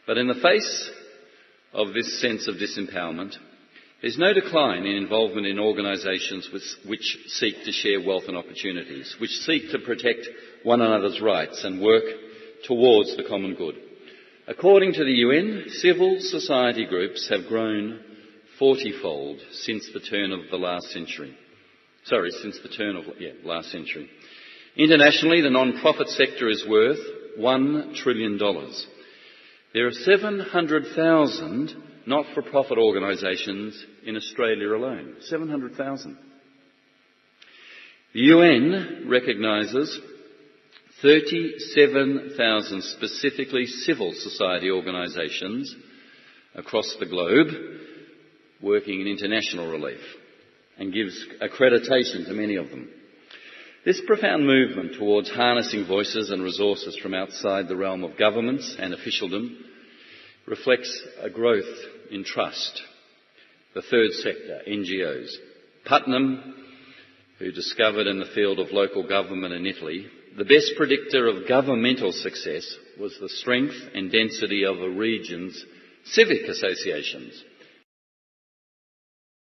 But in the face of this sense of disempowerment, there's no decline in involvement in organisations which seek to share wealth and opportunities, which seek to protect one another's rights and work towards the common good. According to the UN, civil society groups have grown 40-fold since the turn of the last century. Last century. Internationally, the non-profit sector is worth $1 trillion. There are 700,000 not-for-profit organisations in Australia alone. 700,000. The UN recognises 37,000 specifically civil society organisations across the globe working in international relief and gives accreditation to many of them. This profound movement towards harnessing voices and resources from outside the realm of governments and officialdom reflects a growth in trust. The third sector, NGOs. Putnam, who discovered in the field of local government in Italy, the best predictor of governmental success was the strength and density of a region's civic associations.